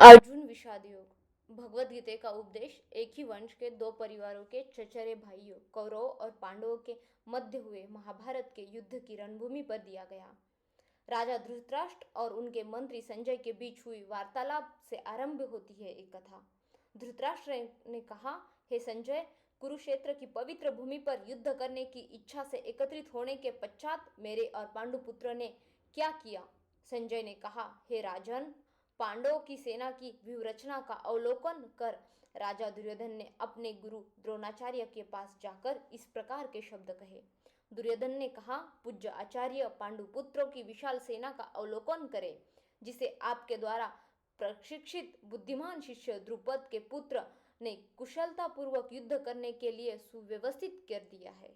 अर्जुन विषाद योग। भगवद गीता का उपदेश एक ही वंश के दो परिवारों के चचेरे भाइयों कौरव और पांडवों के मध्य हुए महाभारत के युद्ध की रणभूमि पर दिया गया। राजा धृतराष्ट्र और उनके मंत्री संजय के बीच हुई वार्तालाप से आरंभ होती है एक कथा। धृतराष्ट्र ने कहा, हे संजय, कुरुक्षेत्र की पवित्र भूमि पर युद्ध करने की इच्छा से एकत्रित होने के पश्चात मेरे और पांडुपुत्र ने क्या किया? संजय ने कहा, हे राजन, पांडवों की सेना की व्यूहरचना का अवलोकन कर राजा दुर्योधन ने अपने गुरु द्रोणाचार्य के पास जाकर इस प्रकार के शब्द कहे। दुर्योधन ने कहा, पूज्य आचार्य, पांडुपुत्रों की विशाल सेना का अवलोकन करें, जिसे आपके द्वारा प्रशिक्षित बुद्धिमान शिष्य द्रुपद के पुत्र ने कुशलतापूर्वक युद्ध करने के लिए सुव्यवस्थित कर दिया है।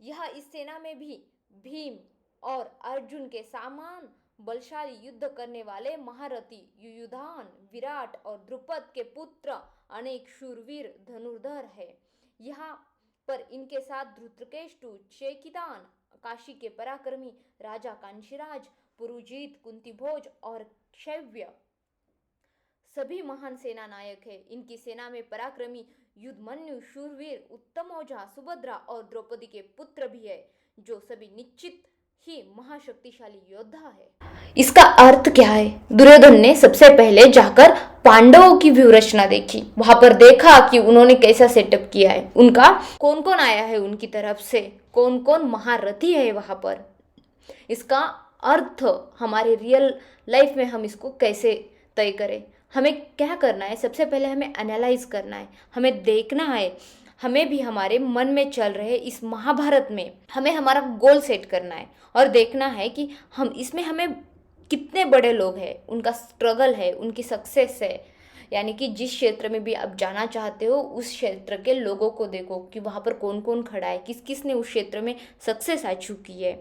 यह इस सेना में भी भीम और अर्जुन के समान बलशाली युद्ध करने वाले महारथी युयुधान, विराट और द्रुपद के पुत्र अनेक शूरवीर धनुर्धर है। यहाँ पर इनके साथ धृतकेष्टु, चेकितान, काशी के पराक्रमी राजा कांशीराज, पुरुजीत, कुंतीभोज और क्षैव्य सभी महान सेना नायक है। इनकी सेना में पराक्रमी युद्धमन्यु, शूरवीर, उत्तमौजा, सुभद्रा और द्रौपदी के पुत्र भी है, जो सभी निश्चित ही महाशक्तिशाली योद्धा है। इसका अर्थ क्या है? दुर्योधन ने सबसे पहले जाकर पांडवों की व्यूहरचना देखी। वहां पर देखा कि उन्होंने कैसा सेटअप किया है, उनका कौन कौन आया है उनकी तरफ से, कौन कौन महारथी है वहां पर। इसका अर्थ हमारे रियल लाइफ में हम इसको कैसे तय करें? हमें क्या करना है? सबसे पहले हमें एनालाइज करना है, हमें देखना है, हमें भी हमारे मन में चल रहे इस महाभारत में हमें हमारा गोल सेट करना है और देखना है कि हम इसमें हमें कितने बड़े लोग हैं, उनका स्ट्रगल है, उनकी सक्सेस है। यानी कि जिस क्षेत्र में भी आप जाना चाहते हो उस क्षेत्र के लोगों को देखो कि वहाँ पर कौन कौन खड़ा है, किस किस ने उस क्षेत्र में सक्सेस आ चुकी है।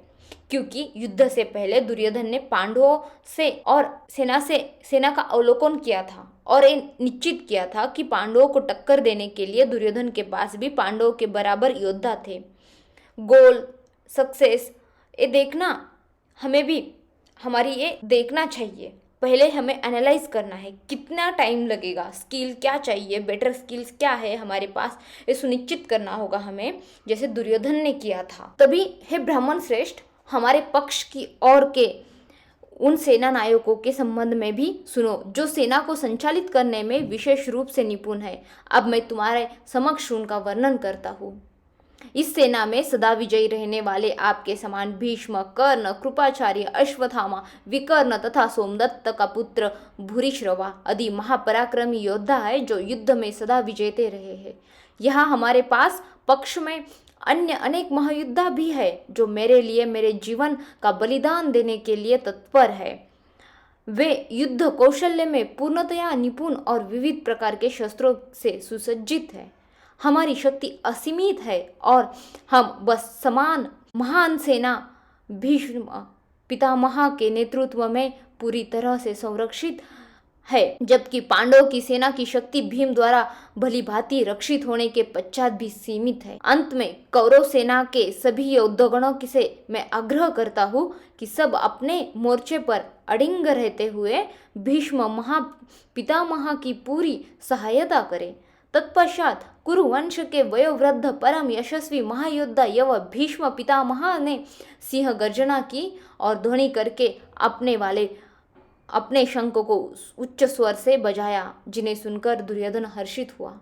क्योंकि युद्ध से पहले दुर्योधन ने पांडवों से और सेना का अवलोकन किया था और ये निश्चित किया था कि पांडवों को टक्कर देने के लिए दुर्योधन के पास भी पांडवों के बराबर योद्धा थे। गोल, सक्सेस, ये देखना हमें भी हमारी ये देखना चाहिए। पहले हमें एनालाइज करना है कितना टाइम लगेगा, स्किल क्या चाहिए, बेटर स्किल्स क्या है हमारे पास, ये सुनिश्चित करना होगा हमें, जैसे दुर्योधन ने किया था। तभी हे ब्राह्मण श्रेष्ठ, हमारे पक्ष की ओर के उन सेना नायकों के संबंध में भी सुनो जो सेना को संचालित करने में विशेष रूप से निपुण है। अब मैं तुम्हारे समक्ष उनका वर्णन करता हूँ। इस सेना में सदा विजयी रहने वाले आपके समान भीष्म, कर्ण, कृपाचार्य, अश्वत्थामा, विकर्ण तथा सोमदत्त का पुत्र भूरिश्रवा आदि महापराक्रमी योद्धा है, जो युद्ध में सदा विजेते रहे हैं। यहाँ हमारे पास पक्ष में अन्य अनेक महायोद्धा भी है, जो मेरे लिए मेरे जीवन का बलिदान देने के लिए तत्पर है। वे युद्ध कौशल्य में पूर्णतया निपुण और विविध प्रकार के शस्त्रों से सुसज्जित है। हमारी शक्ति असीमित है और हम बस समान महान सेना भीष्म पितामह के नेतृत्व में पूरी तरह से संरक्षित है, जबकि पांडवों की सेना की शक्ति भीम द्वारा भली भांति रक्षित होने के पश्चात भी सीमित है। अंत में कौरव सेना के सभी योद्धगणों से मैं आग्रह करता हूँ कि सब अपने मोर्चे पर अडिंग रहते हुए भीष्म महापितामह की पूरी सहायता करें। तत्पश्चात कुरुवंश के वयोवृद्ध परम यशस्वी महायोद्धा यव भीष्म पितामह ने सिंह गर्जना की और ध्वनि करके अपने शंख को उच्च स्वर से बजाया, जिन्हें सुनकर दुर्योधन हर्षित हुआ।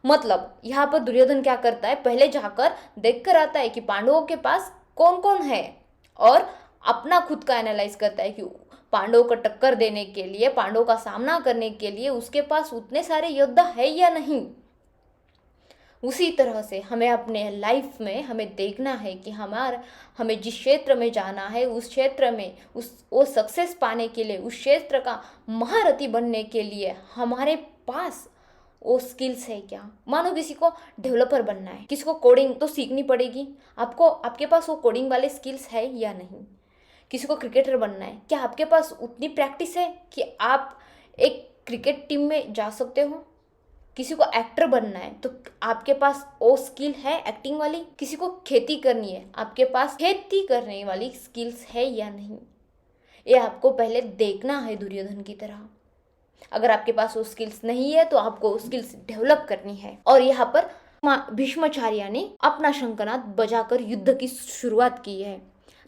मतलब यहाँ पर दुर्योधन क्या करता है, पहले जाकर देख कर आता है कि पांडवों के पास कौन कौन है और अपना खुद का एनालाइज करता है कि पांडवों को टक्कर देने के लिए, पांडवों का सामना करने के लिए उसके पास उतने सारे योद्धा है या नहीं। उसी तरह से हमें अपने लाइफ में हमें देखना है कि हमें जिस क्षेत्र में जाना है उस क्षेत्र में वो सक्सेस पाने के लिए, उस क्षेत्र का महारथी बनने के लिए हमारे पास वो स्किल्स है क्या। मानो किसी को डेवलपर बनना है, किसी को कोडिंग तो सीखनी पड़ेगी, आपके पास वो कोडिंग वाले स्किल्स है या नहीं। किसी को क्रिकेटर बनना है, क्या आपके पास उतनी प्रैक्टिस है कि आप एक क्रिकेट टीम में जा सकते हो। किसी को एक्टर बनना है तो आपके पास वो स्किल है एक्टिंग वाली। किसी को खेती करनी है, आपके पास खेती करने वाली स्किल्स है या नहीं। ये आपको पहले देखना है दुर्योधन की तरह। अगर आपके पास वो स्किल्स नहीं है तो आपको वो स्किल्स डेवलप करनी है। और यहाँ पर भीष्माचार्य ने अपना शंखनाद बजाकर युद्ध की शुरुआत की है।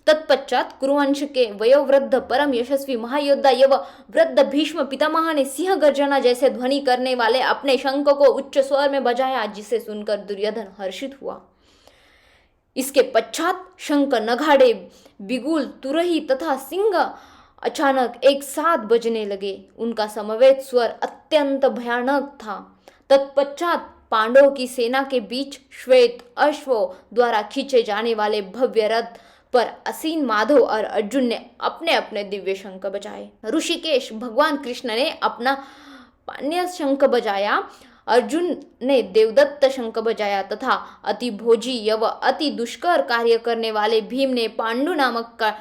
तत्पश्चात कुरुवंश के वयोवृद्ध परम यशस्वी महायोद्धा एवं वृद्ध भीष्म पितामह ने सिंह गर्जना जैसे ध्वनि करने वाले अपने शंख को उच्च स्वर में बजाया, जिसे सुनकर दुर्योधन हर्षित हुआ। इसके पश्चात शंख, नगाड़े, बिगुल, तुरही तथा सिंह अचानक एक साथ बजने लगे। उनका समवेत स्वर अत्यंत भयानक था। तत्पश्चात पांडवों की सेना के बीच श्वेत अश्वों द्वारा खींचे जाने वाले भव्य रथ पर आसीन माधव और अर्जुन ने अपने अपने दिव्य शंख बजाए। ऋषिकेश भगवान कृष्ण ने अपना पाण्य शंख बजाया, अर्जुन ने देवदत्त शंख बजाया तथा अति भोजी एवं अति दुष्कर कार्य करने वाले भीम ने पांडु नामक का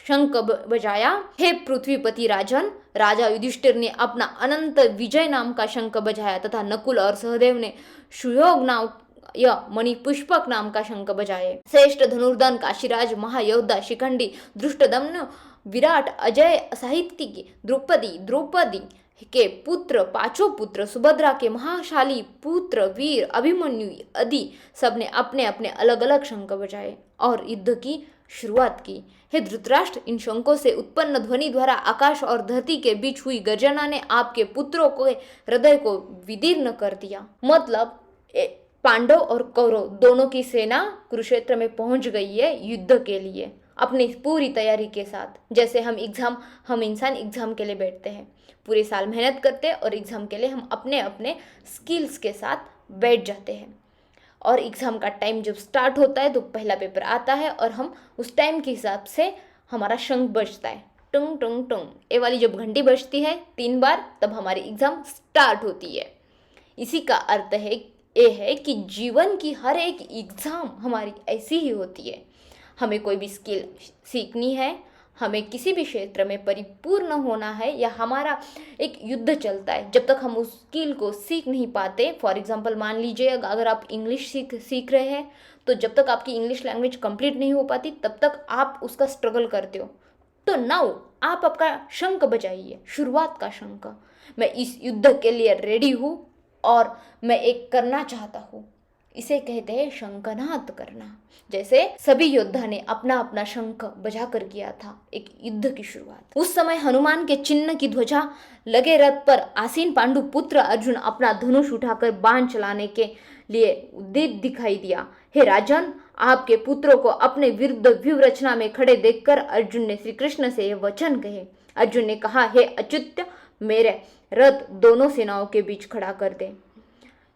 शंख बजाया। हे पृथ्वीपति राजन, राजा युधिष्ठिर ने अपना अनंत विजय नाम का शंख बजाया तथा नकुल और सहदेव ने सुयोग नाम या मणिपुष्पक नाम का शंख बजाए। श्रेष्ठ धनुर्धन काशीराज, महायोद्धा शिखंडी, धृष्टद्युम्न, विराट, अजय, साहित्यिकी, द्रौपदी के पुत्र, पांचों पुत्र, सुभद्रा के महाशाली पुत्र वीर अभिमन्यु आदि सबने अपने अपने अलग अलग शंख बजाए और युद्ध की शुरुआत की। हे धृतराष्ट्र, इन शंखों से उत्पन्न ध्वनि द्वारा आकाश और धरती के बीच हुई गर्जना ने आपके पुत्रों के हृदय को विदीर्ण कर दिया। मतलब पांडव और कौरव दोनों की सेना कुरुक्षेत्र में पहुंच गई है युद्ध के लिए अपनी पूरी तैयारी के साथ। जैसे हम इंसान एग्जाम के लिए बैठते हैं, पूरे साल मेहनत करते हैं और एग्जाम के लिए हम अपने अपने स्किल्स के साथ बैठ जाते हैं। और एग्जाम का टाइम जब स्टार्ट होता है तो पहला पेपर आता है और हम उस टाइम के हिसाब से हमारा शंख बजता है, टुंग टुंग टुंग, ये वाली जब घंटी बजती है 3 बार, तब हमारी एग्जाम स्टार्ट होती है। इसी का अर्थ है ये है कि जीवन की हर एक एग्जाम हमारी ऐसी ही होती है। हमें कोई भी स्किल सीखनी है, हमें किसी भी क्षेत्र में परिपूर्ण होना है, या हमारा एक युद्ध चलता है, जब तक हम उस स्किल को सीख नहीं पाते। फॉर एग्जांपल मान लीजिए अगर आप इंग्लिश सीख रहे हैं, तो जब तक आपकी इंग्लिश लैंग्वेज कंप्लीट नहीं हो पाती तब तक आप उसका स्ट्रगल करते हो। तो नाउ आप आपका शंख बजाइए, शुरुआत का शंख। मैं इस युद्ध के लिए रेडी हूँ और मैं एक करना चाहता हूँ, इसे कहते हैं शंखनाद करना। जैसे सभी योद्धा ने अपना अपना शंख बजाकर किया था एक युद्ध की शुरुआत। उस समय हनुमान के चिन्ह की ध्वजा लगे रथ पर आसीन पांडु पुत्र अर्जुन अपना धनुष उठाकर बाण चलाने के लिए उद्यत दिखाई दिया। हे राजन, आपके पुत्रों को अपने विरुद्ध व्यूह रचना में खड़े देखकर अर्जुन ने श्री कृष्ण से यह वचन कहे। अर्जुन ने कहा, हे अच्युत, मेरे रथ दोनों सेनाओं के बीच खड़ा कर दे,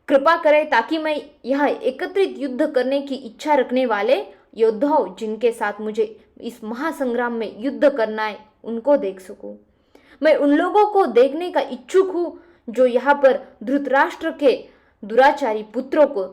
कृपा करें ताकि मैं यह एकत्रित युद्ध करने की इच्छा रखने वाले योद्धाओं जिनके साथ मुझे इस महासंग्राम में युद्ध करना है उनको देख सकूं। मैं उन लोगों को देखने का इच्छुक हूँ जो यहाँ पर धृतराष्ट्र के दुराचारी पुत्रों को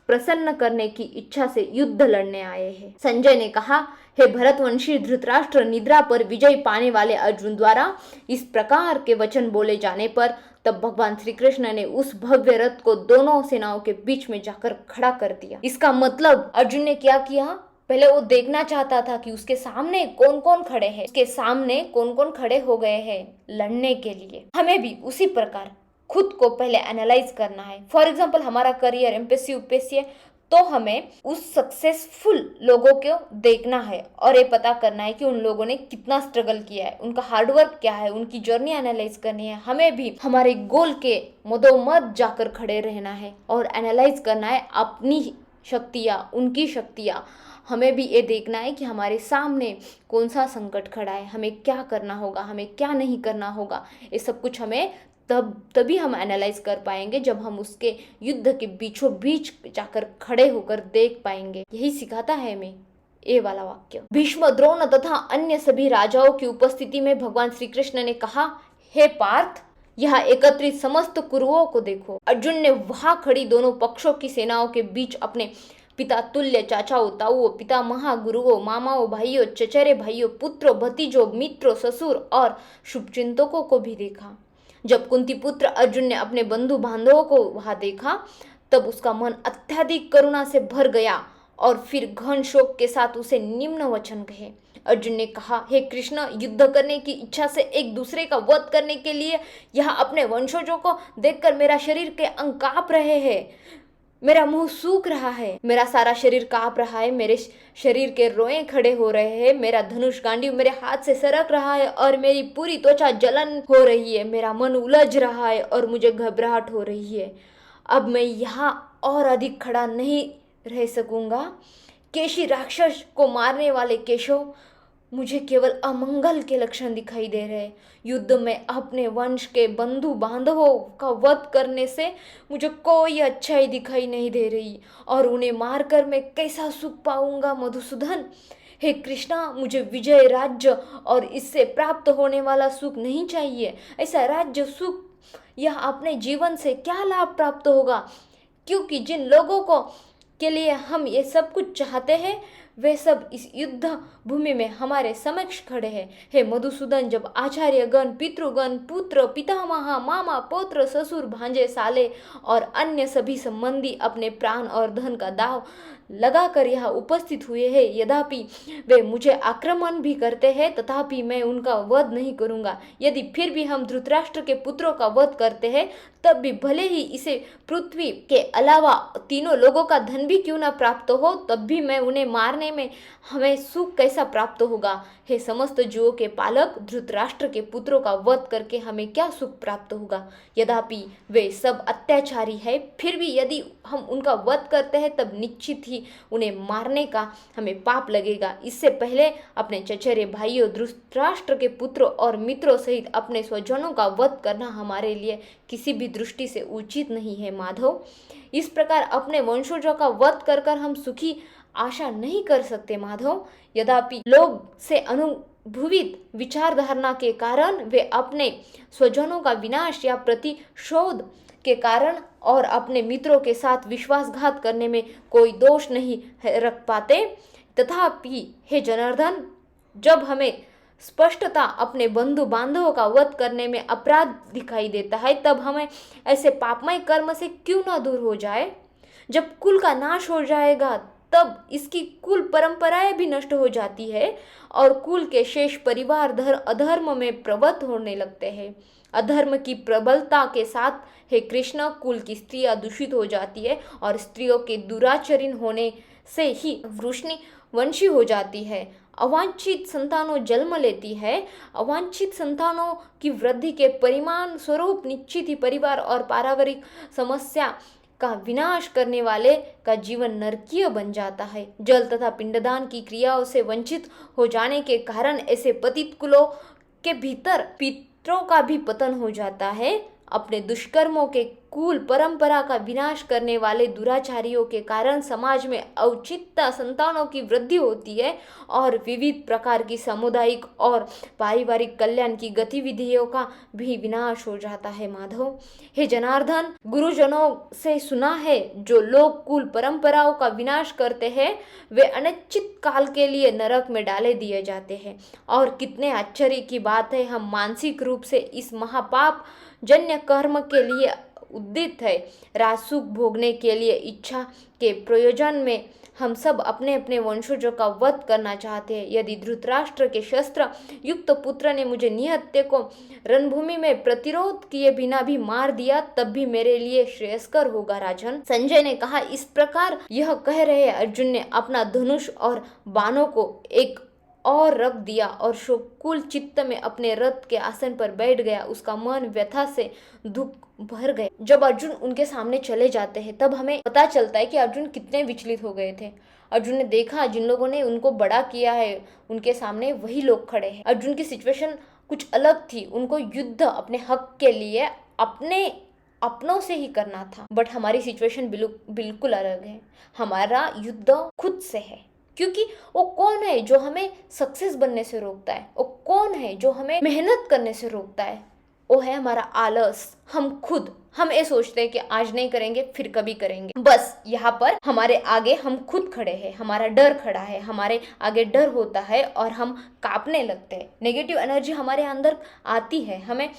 प्रसन्न करने की इच्छा से युद्ध लड़ने आए हैं। संजय ने कहा, हे भरतवंशी धृतराष्ट्र, निद्रा पर विजय पाने वाले अर्जुन द्वारा इस प्रकार के वचन बोले जाने पर तब भगवान श्री कृष्ण ने उस भव्य रथ को दोनों सेनाओं के बीच में जाकर खड़ा कर दिया। इसका मतलब अर्जुन ने क्या किया, पहले वो देखना चाहता था कि उसके सामने कौन कौन खड़े हैं, उसके सामने कौन कौन खड़े हो गए हैं लड़ने के लिए। हमें भी उसी प्रकार खुद को पहले एनालाइज करना है। फॉर एग्जाम्पल हमारा करियर एमपीएससी यूपीएससी है, तो हमें उस सक्सेसफुल लोगों को देखना है और ये पता करना है कि उन लोगों ने कितना स्ट्रगल किया है, उनका हार्डवर्क क्या है, उनकी जर्नी एनालाइज करनी है। हमें भी हमारे गोल के मदोमद जाकर खड़े रहना है और एनालाइज करना है अपनी शक्तियाँ, उनकी शक्तियाँ। हमें भी ये देखना है कि हमारे सामने कौन सा संकट खड़ा है, हमें क्या करना होगा, हमें क्या नहीं करना होगा। ये सब कुछ हमें तभी हम एनालाइज कर पाएंगे जब हम उसके युद्ध के बीचों बीच जाकर खड़े होकर देख पाएंगे। यही सिखाता है हमें ये वाला वाक्य। भीष्म, द्रोण तथा अन्य सभी राजाओं की उपस्थिति में भगवान श्री कृष्ण ने कहा, हे पार्थ, यहाँ एकत्रित समस्त कुरुओं को देखो। अर्जुन ने वहां खड़ी दोनों पक्षों की सेनाओं के बीच अपने पिता तुल्य चाचाओं, ताऊओं, पितामह, गुरुओं, मामाओं, भाइयों, चचेरे भाइयों, पुत्रों, भतीजों, मित्रों, ससुर और शुभचिंतकों को भी देखा। जब कुंती पुत्र अर्जुन ने अपने बंधु बांधवों को वहां देखा तब उसका मन अत्यधिक करुणा से भर गया और फिर घन शोक के साथ उसे निम्न वचन कहे, अर्जुन ने कहा, हे कृष्ण, युद्ध करने की इच्छा से एक दूसरे का वध करने के लिए यहाँ अपने वंशजों को देखकर मेरा शरीर के अंग कांप रहे हैं, मेरा मुंह सूख रहा है, मेरा सारा शरीर कांप रहा है, मेरे शरीर के रोए खड़े हो रहे हैं, मेरा धनुष गांडीव मेरे हाथ से सरक रहा है और मेरी पूरी त्वचा जलन हो रही है, मेरा मन उलझ रहा है और मुझे घबराहट हो रही है। अब मैं यहाँ और अधिक खड़ा नहीं रह सकूंगा। केशी राक्षस को मारने वाले केशव, मुझे केवल अमंगल के लक्षण दिखाई दे रहे। युद्ध में अपने वंश के बंधु बांधवों का वध करने से मुझे कोई अच्छाई दिखाई नहीं दे रही और उन्हें मारकर मैं कैसा सुख पाऊंगा मधुसूदन। हे कृष्णा, मुझे विजय, राज्य और इससे प्राप्त होने वाला सुख नहीं चाहिए। ऐसा राज्य, सुख यह अपने जीवन से क्या लाभ प्राप्त होगा, क्योंकि जिन लोगों को के लिए हम ये सब कुछ चाहते हैं वे सब इस युद्ध भूमि में हमारे समक्ष खड़े हैं। हे मधुसूदन, जब आचार्यगण, पितृगण, पुत्र, पितामह, मामा, पौत्र, ससुर, भांजे, साले और अन्य सभी संबंधी अपने प्राण और धन का दाव लगाकर यहाँ उपस्थित हुए हैं, यद्यपि वे मुझे आक्रमण भी करते हैं, तथापि मैं उनका वध नहीं करूंगा। यदि फिर भी हम धृतराष्ट्र के पुत्रों का वध करते हैं, तब भी भले ही इसे पृथ्वी के अलावा तीनों लोगों का धन भी क्यों न प्राप्त हो, तब भी मैं उन्हें मारने में हमें सुख कैसा प्राप्त होगा। हे समस्त जीवों के पालक, धृतराष्ट्र के पुत्रों का वध करके हमें क्या सुख प्राप्त होगा। यद्यपि वे सब अत्याचारी है, फिर भी यदि हम उनका वध करते हैं तब निश्चित ही उन्हें मारने का हमें पाप लगेगा। इससे पहले अपने चचेरे भाइयों, धृतराष्ट्र के पुत्रों और मित्रों सहित अपने स्वजनों का वध करना हमारे लिए किसी भी दृष्टि से उचित नहीं है माधव। इस प्रकार अपने वंशजों का वध कर कर हम सुखी आशा नहीं कर सकते माधव। यद्यपि लोग से अनुभवित विचारधारणा के कारण वे अपने स्वजनों का विनाश या प्रतिशोध के कारण और अपने मित्रों के साथ विश्वासघात करने में कोई दोष नहीं रख पाते, तथापि हे जनार्दन, जब हमें स्पष्टता अपने बंधु बांधवों का वध करने में अपराध दिखाई देता है, तब हमें ऐसे पापमय कर्म से क्यों न दूर हो जाए। जब कुल का नाश हो जाएगा तब इसकी कुल परंपराएं भी नष्ट हो जाती है और कुल के शेष परिवार अधर्म में प्रवृत्त होने लगते हैं। अधर्म की प्रबलता के साथ हे कृष्ण, कुल की स्त्रियां दूषित हो जाती है और स्त्रियों के दुराचरण होने से ही वृष्णि वंशी हो जाती है। अवांछित संतानों जन्म लेती है। अवांछित संतानों की वृद्धि के परिमाण स्वरूप निश्चित ही परिवार और पारिवारिक समस्या का विनाश करने वाले का जीवन नरकीय बन जाता है। जल तथा पिंडदान की क्रियाओं से वंचित हो जाने के कारण ऐसे पतित कुलों के भीतर पितरों का भी पतन हो जाता है। अपने दुष्कर्मों के कुल परंपरा का विनाश करने वाले दुराचारियों के कारण समाज में औचित्य संतानों की वृद्धि होती है और विविध प्रकार की सामुदायिक और पारिवारिक कल्याण की गतिविधियों का भी विनाश हो जाता है माधव। हे जनार्दन, गुरुजनों से सुना है, जो लोग कुल परंपराओं का विनाश करते हैं वे अनिश्चित काल के लिए नरक में डाले दिए जाते हैं। और कितने आश्चर्य की बात है, हम मानसिक रूप से इस महापाप जन्य कर्म के लिए उद्दित है। राजसुख भोगने के लिए इच्छा के प्रयोजन में हम सब अपने अपने वंशजों का वध करना चाहते हैं। यदि धृतराष्ट्र के शस्त्र युक्त पुत्र ने मुझे निहत्थे को रणभूमि में प्रतिरोध किए बिना भी मार दिया, तब भी मेरे लिए श्रेयस्कर होगा राजन। संजय ने कहा, इस प्रकार यह कह रहे अर्जुन ने अपना धनुष और बाणों को एक और रख दिया और शोकुल चित्त में अपने रथ के आसन पर बैठ गया। उसका मन व्यथा से दुख भर गए। जब अर्जुन उनके सामने चले जाते हैं तब हमें पता चलता है कि अर्जुन कितने विचलित हो गए थे। अर्जुन ने देखा जिन लोगों ने उनको बड़ा किया है उनके सामने वही लोग खड़े हैं। अर्जुन की सिचुएशन कुछ अलग थी। उनको युद्ध अपने हक के लिए अपने अपनों से ही करना था, बट हमारी सिचुएशन बिल्कुल अलग है। हमारा युद्ध खुद से है, क्योंकि वो कौन है जो हमें सक्सेस बनने से रोकता है, वो कौन है जो हमें मेहनत करने से रोकता है, वो है हमारा आलस। हम खुद हम ये सोचते हैं कि आज नहीं करेंगे फिर कभी करेंगे। बस यहाँ पर हमारे आगे हम खुद खड़े हैं, हमारा डर खड़ा है, हमारे आगे डर होता है और हम कांपने लगते हैं। नेगेटिव एनर्जी हमारे अंदर आती है, हमें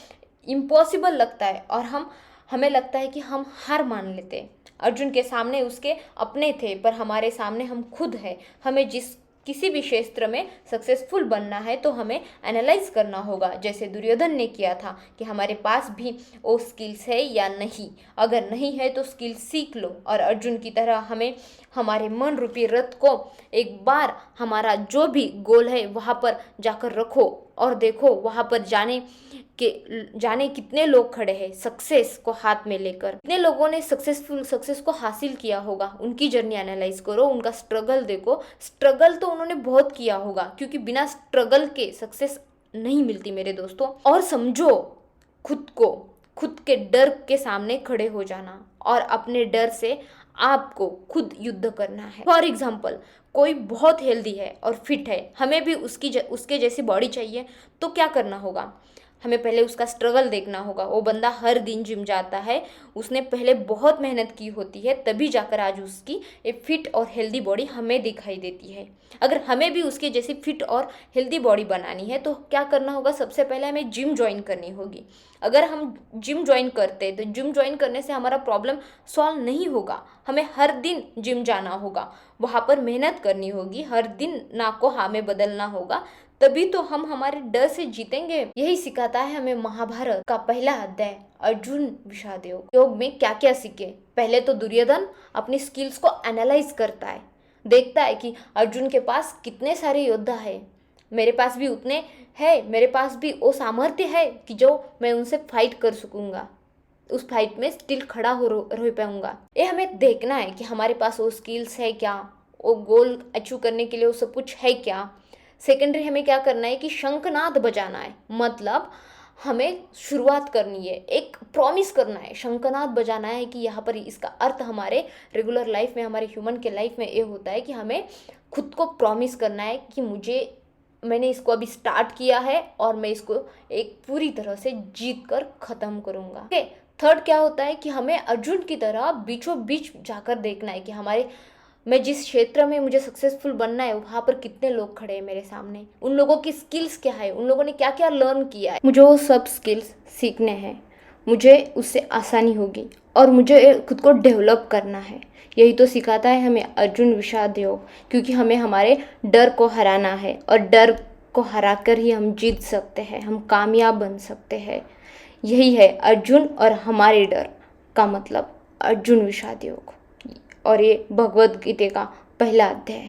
इम्पॉसिबल लगता है और हमें लगता है कि हम हार मान लेते हैं। अर्जुन के सामने उसके अपने थे, पर हमारे सामने हम खुद हैं। हमें जिस किसी भी क्षेत्र में सक्सेसफुल बनना है तो हमें एनालाइज करना होगा, जैसे दुर्योधन ने किया था कि हमारे पास भी वो स्किल्स है या नहीं। अगर नहीं है तो स्किल सीख लो, और अर्जुन की तरह हमें हमारे मन रूपी रथ को एक बार हमारा जो भी गोल है वहाँ पर जाकर रखो और देखो वहाँ पर जाने कितने लोग खड़े हैं सक्सेस को हाथ में लेकर। कितने लोगों ने सक्सेस को हासिल किया होगा, उनकी जर्नी एनालाइज करो, उनका स्ट्रगल देखो। स्ट्रगल तो उन्होंने बहुत किया होगा, क्योंकि बिना स्ट्रगल के सक्सेस नहीं मिलती मेरे दोस्तों। और समझो, खुद के डर के सामने खड़े हो जाना और अपने डर से आपको खुद युद्ध करना है। फॉर एग्जाम्पल, कोई बहुत हेल्दी है और फिट है, हमें भी उसके जैसी बॉडी चाहिए, तो क्या करना होगा? हमें पहले उसका स्ट्रगल देखना होगा। वो बंदा हर दिन जिम जाता है, उसने पहले बहुत मेहनत की होती है, तभी जाकर आज उसकी एक फिट और हेल्दी बॉडी हमें दिखाई देती है। अगर हमें भी उसके जैसी फिट और हेल्दी बॉडी बनानी है तो क्या करना होगा? सबसे पहले हमें जिम ज्वाइन करनी होगी। अगर हम जिम ज्वाइन करते हैं तो जिम ज्वाइन करने से हमारा प्रॉब्लम सॉल्व नहीं होगा। हमें हर दिन जिम जाना होगा, वहाँ पर मेहनत करनी होगी, हर दिन नाक को हाँ में बदलना होगा, तभी तो हम हमारे डर से जीतेंगे। यही सिखाता है हमें महाभारत का पहला अध्याय अर्जुन विषाद योग। योग में क्या क्या सीखे? पहले तो दुर्योधन अपनी स्किल्स को एनालाइज करता है, देखता है कि अर्जुन के पास कितने सारे योद्धा है, मेरे पास भी उतने हैं, मेरे पास भी वो सामर्थ्य है कि जो मैं उनसे फाइट कर सकूंगा, उस फाइट में स्टिल खड़ा रह पाऊंगा। ये हमें देखना है कि हमारे पास वो स्किल्स है क्या, वो गोल अचीव करने के लिए वो सब कुछ है क्या। सेकेंडरी हमें क्या करना है कि शंखनाद बजाना है, मतलब हमें शुरुआत करनी है, एक प्रॉमिस करना है, शंखनाद बजाना है कि यहाँ पर इसका अर्थ हमारे रेगुलर लाइफ में, हमारे ह्यूमन के लाइफ में ये होता है कि हमें खुद को प्रॉमिस करना है कि मैंने इसको अभी स्टार्ट किया है और मैं इसको एक पूरी तरह से जीत कर ख़त्म करूँगा। ओके, थर्ड क्या होता है कि हमें अर्जुन की तरह बीचों बीच जाकर देखना है कि मैं जिस क्षेत्र में मुझे सक्सेसफुल बनना है वहाँ पर कितने लोग खड़े हैं मेरे सामने, उन लोगों की स्किल्स क्या है, उन लोगों ने क्या क्या लर्न किया है। मुझे वो सब स्किल्स सीखने हैं, मुझे उससे आसानी होगी और मुझे खुद को डेवलप करना है। यही तो सिखाता है हमें अर्जुन विषाद योग, क्योंकि हमें हमारे डर को हराना है और डर को हराकर ही हम जीत सकते हैं, हम कामयाब बन सकते हैं। यही है अर्जुन और हमारे डर का मतलब, अर्जुन विषाद योग। और ये भगवद गीता का पहला अध्याय है।